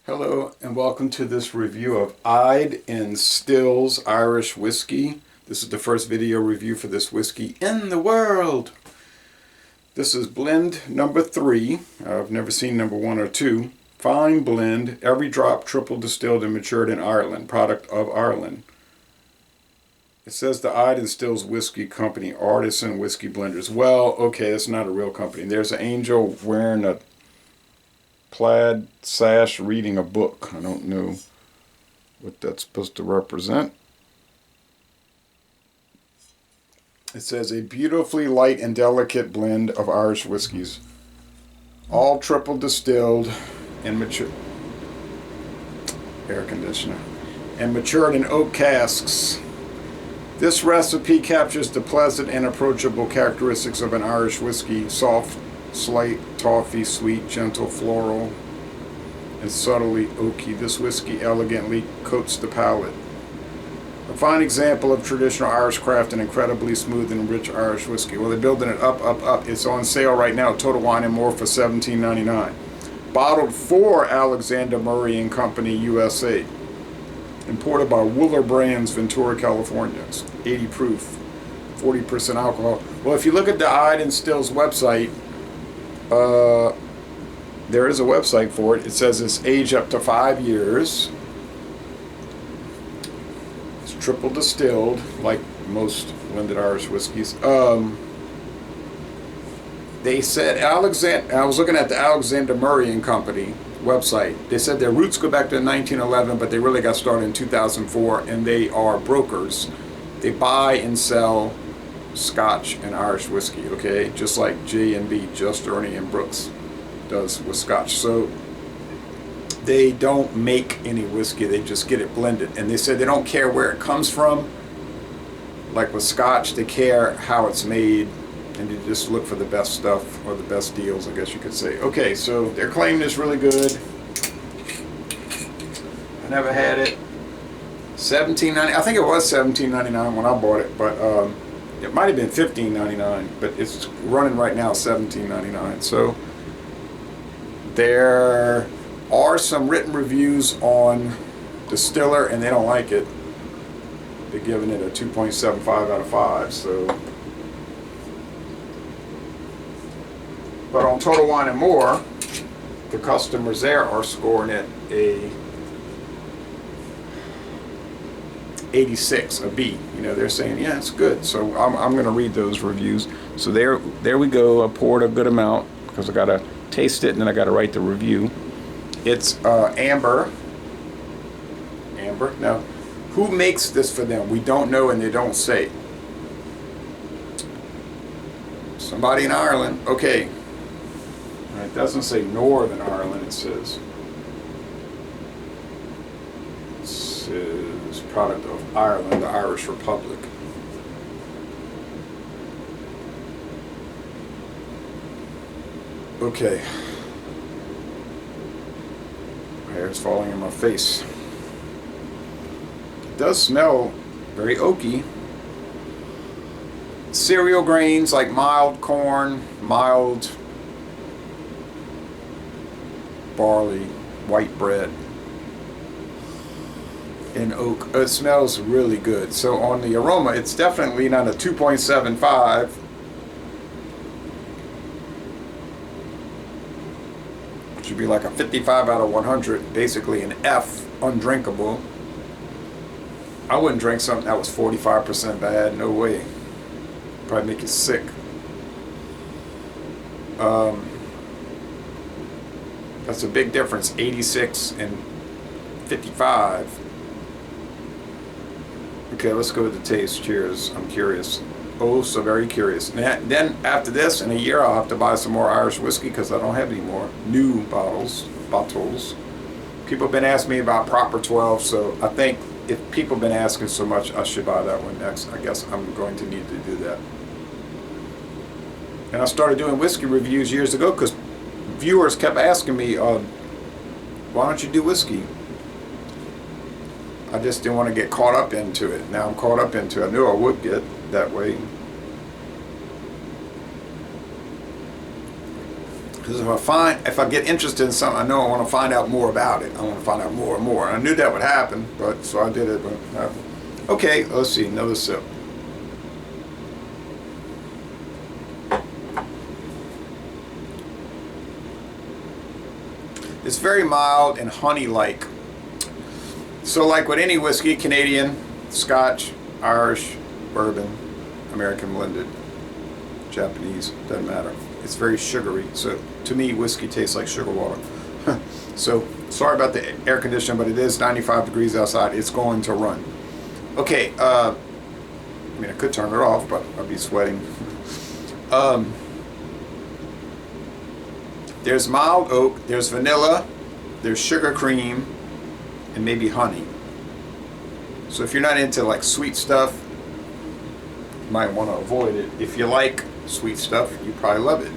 Hello and welcome to this review of Eyed and Still's Irish Whiskey. This is the first video review for this whiskey in the world. This is blend number 3. I've never seen number 1 or 2. Fine blend, every drop triple distilled and matured in Ireland, product of Ireland. It says the Eyed and Still's Whiskey Company, Artisan Whiskey Blenders. Well, okay, it's not a real company. There's an angel wearing a plaid sash reading a book. I don't know what that's supposed to represent. It says a beautifully light and delicate blend of Irish whiskies, all triple distilled and matured, air conditioner, and matured in oak casks. This recipe captures the pleasant and approachable characteristics of an Irish whiskey: soft, slight, toffee, sweet, gentle, floral, and subtly oaky. This whiskey elegantly coats the palate. A fine example of traditional Irish craft and incredibly smooth and rich Irish whiskey. Well, they're building it up. It's on sale right now at Total Wine & More for $17.99. Bottled for Alexander Murray and Company, USA. Imported by Wooler Brands, Ventura, California. It's 80 proof, 40% alcohol. Well, if you look at the Eyed and Still's website, there is a website for it. It says it's aged up to 5 years. It's triple distilled, like most blended Irish whiskeys. They said I was looking at the Alexander Murray and Company website. They said their roots go back to 1911, but they really got started in 2004, and they are brokers. They buy and sell Scotch and Irish whiskey, okay, just like J&B, Just Ernie and Brooks does with Scotch. So they don't make any whiskey, they just get it blended. And they said they don't care where it comes from. Like with Scotch, they care how it's made, and they just look for the best stuff, or the best deals, I guess you could say. Okay, so their claim is really good. I never had it. $17.90, I think it was $17.99 when I bought it, but it might have been $15.99, but it's running right now $17.99. So there are some written reviews on Distiller, and they don't like it. They're giving it a 2.75 out of 5. So, but on Total Wine & More, the customers there are scoring it a 86, a B. You know, they're saying, yeah, it's good. So I'm going to read those reviews. So there we go. I poured a good amount because I got to taste it and then I got to write the review. It's amber. Now, who makes this for them? We don't know, and they don't say. Somebody in Ireland. Okay. It doesn't say Northern Ireland. It says product of Ireland, the Irish Republic. Okay. My hair's falling in my face. It does smell very oaky. Cereal grains like mild corn, mild barley, white bread, and oak. It smells really good. So on the aroma, it's definitely not a 2.75. It should be like a 55 out of 100, basically an F, undrinkable. I wouldn't drink something that was 45% bad, no way. Probably make you sick. That's a big difference, 86 and 55. Okay, let's go with the taste. Cheers. I'm curious. Oh, so very curious. Then after this, in a year, I'll have to buy some more Irish whiskey because I don't have any more new bottles. People have been asking me about Proper 12, so I think if people have been asking so much, I should buy that one next. I guess I'm going to need to do that. And I started doing whiskey reviews years ago because viewers kept asking me, why don't you do whiskey? I just didn't want to get caught up into it. Now I'm caught up into it. I knew I would get that way. Because if I get interested in something, I know I want to find out more about it. I want to find out more and more. And I knew that would happen, but so I did it. But it happened. Okay, let's see, another sip. It's very mild and honey-like. So like with any whiskey, Canadian, Scotch, Irish, bourbon, American blended, Japanese, doesn't matter. It's very sugary. So to me, whiskey tastes like sugar water. So sorry about the air conditioning, but it is 95 degrees outside. It's going to run. Okay, I mean, I could turn it off, but I'd be sweating. There's mild oak, there's vanilla, there's sugar cream, and maybe honey. So if you're not into like sweet stuff, you might want to avoid it. If you like sweet stuff, you probably love it.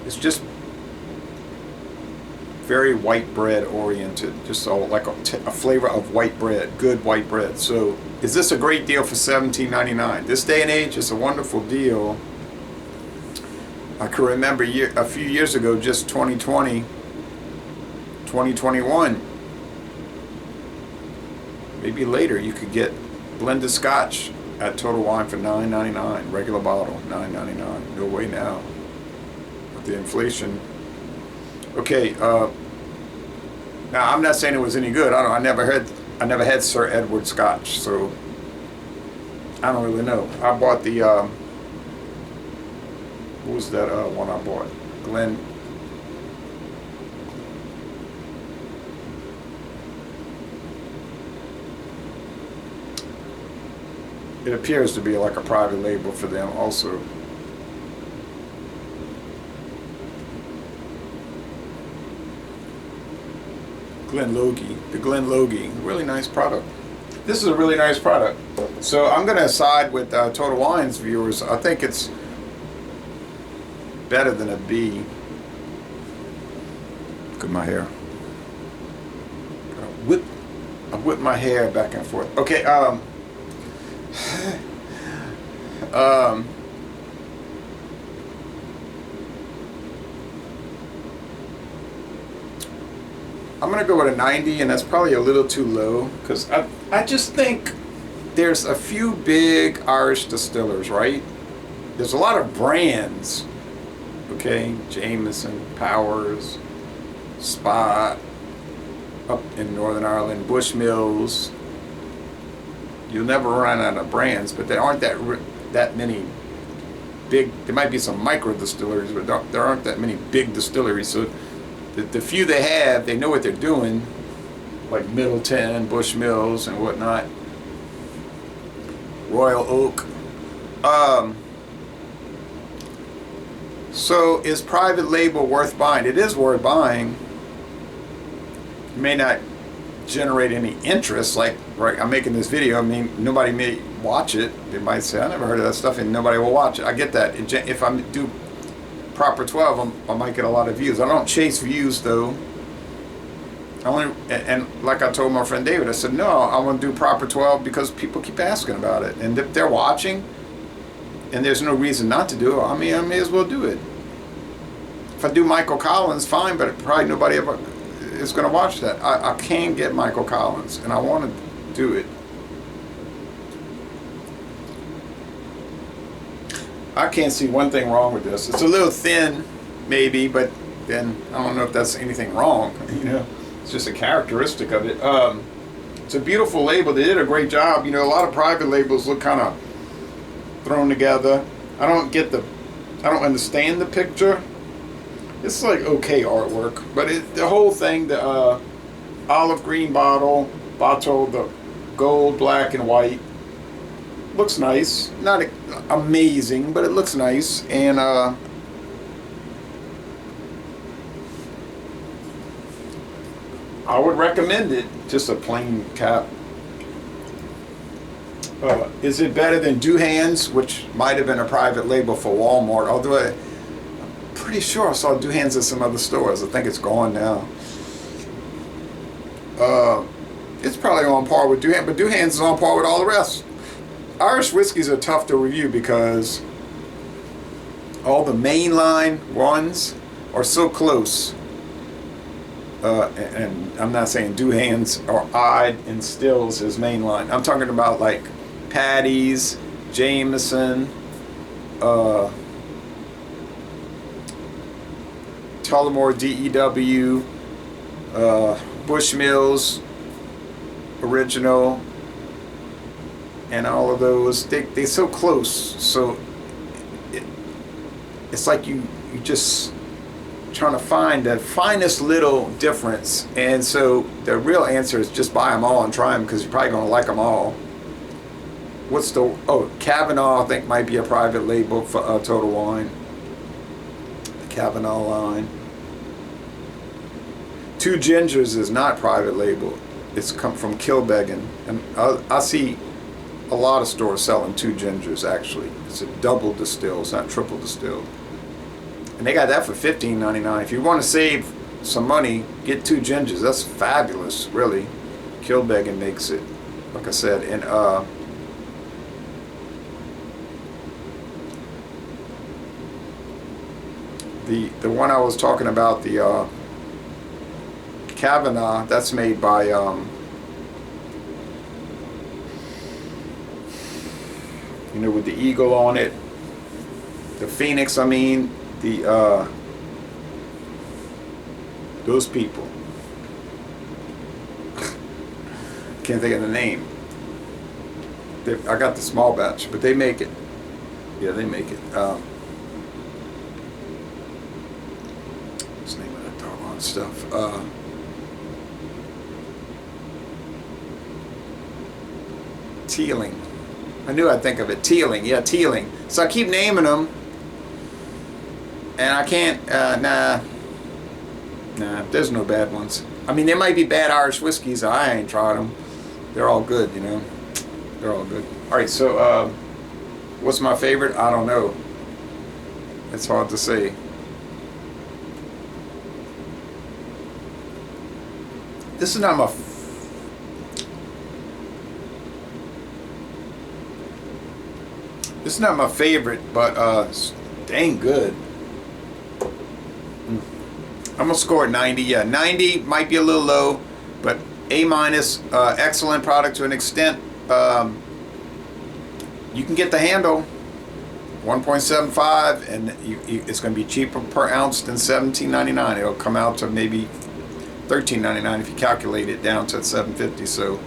It's just very white bread oriented, just so like a flavor of white bread, good white bread. So is this a great deal for $17.99? This day and age, it's a wonderful deal. I can remember a few years ago, just 2020, 2021, maybe later, you could get blended scotch at Total Wine for $9.99, regular bottle, $9.99. No way now. With the inflation. Okay, now I'm not saying it was any good. I never had Sir Edward Scotch, so I don't really know. I bought the what was that one I bought? Glen. It appears to be like a private label for them also. The Glenloggie, really nice product. This is a really nice product. So I'm going to side with Total Wine's viewers. I think it's better than a B. Look at my hair. I whip my hair back and forth. Okay, I'm gonna go with a 90, and that's probably a little too low because I just think there's a few big Irish distillers, right? There's a lot of brands. Okay, Jameson, Powers, Spot, up in Northern Ireland, Bushmills. You'll never run out of brands, but there aren't that many big. There might be some micro distilleries, but there aren't that many big distilleries. So the few they have, they know what they're doing, like Middleton, Bushmills, and whatnot. Royal Oak. So is private label worth buying? It is worth buying. It may not generate any interest, like right, I'm making this video. I mean, nobody may watch it. They might say, I never heard of that stuff, and nobody will watch it. I get that. If I do proper 12, I might get a lot of views. I don't chase views though. And like I told my friend David, I said, no, I want to do proper 12 because people keep asking about it. And if they're watching and there's no reason not to do it, I mean, I may as well do it. If I do Michael Collins, fine, but probably nobody ever is going to watch that. I can get Michael Collins, and I want to do it. I can't see one thing wrong with this. It's a little thin, maybe, but then I don't know if that's anything wrong. You know, it's just a characteristic of it. It's a beautiful label. They did a great job. You know, a lot of private labels look kind of thrown together. I don't understand the picture. It's like okay artwork, but the whole thing, the olive green bottle, the gold, black, and white, looks nice. Not amazing, but it looks nice. And I would recommend it. Just a plain cap. Is it better than Duhan's, which might have been a private label for Walmart? Although I'm pretty sure I saw Duhan's at some other stores. I think it's gone now. It's probably on par with Duhan's, but Duhan's is on par with all the rest. Irish whiskeys are tough to review because all the mainline ones are so close. And I'm not saying Duhan's or Odd and Stills is mainline. I'm talking about like Patty's, Jameson, Tullamore DEW, Bushmills Original, and all of those. They're so close. So it's like you just trying to find the finest little difference. And so the real answer is just buy them all and try them, because you're probably going to like them all. What's the, oh, Kavanaugh I think might be a private label for Total Wine. The Kavanaugh line. Two Gingers is not private label. It's come from Kilbeggan. And I see a lot of stores selling Two Gingers actually. It's a double distilled, it's not triple distilled. And they got that for $15.99. If you want to save some money, get Two Gingers. That's fabulous, really. Kilbeggan makes it, like I said. And the one I was talking about, the Kavanaugh, that's made by you know, with the eagle on it. The Phoenix, I mean. The those people, can't think of the name. I got the small batch, but they make it. Yeah, they make it. What's the name of that doggone stuff? Teeling. I knew I'd think of it. Teeling. Yeah, Teeling. So I keep naming them. And I can't, nah, there's no bad ones. I mean, there might be bad Irish whiskeys. I ain't tried them. They're all good, you know. They're all good. All right, so what's my favorite? I don't know. It's hard to say. This is not my... This is not my favorite, but it's dang good. I'm gonna score it 90. Yeah, 90 might be a little low, but A-, excellent product to an extent. You can get the handle, 1.75, and it's gonna be cheaper per ounce than $17.99. It'll come out to maybe $13.99 if you calculate it down to $7.50. So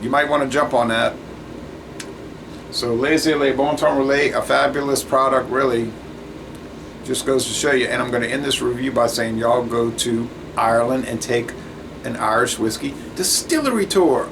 you might want to jump on that. So Laissez-les Bon Temps Relais, a fabulous product, really. Just goes to show you. And I'm going to end this review by saying y'all go to Ireland and take an Irish whiskey distillery tour.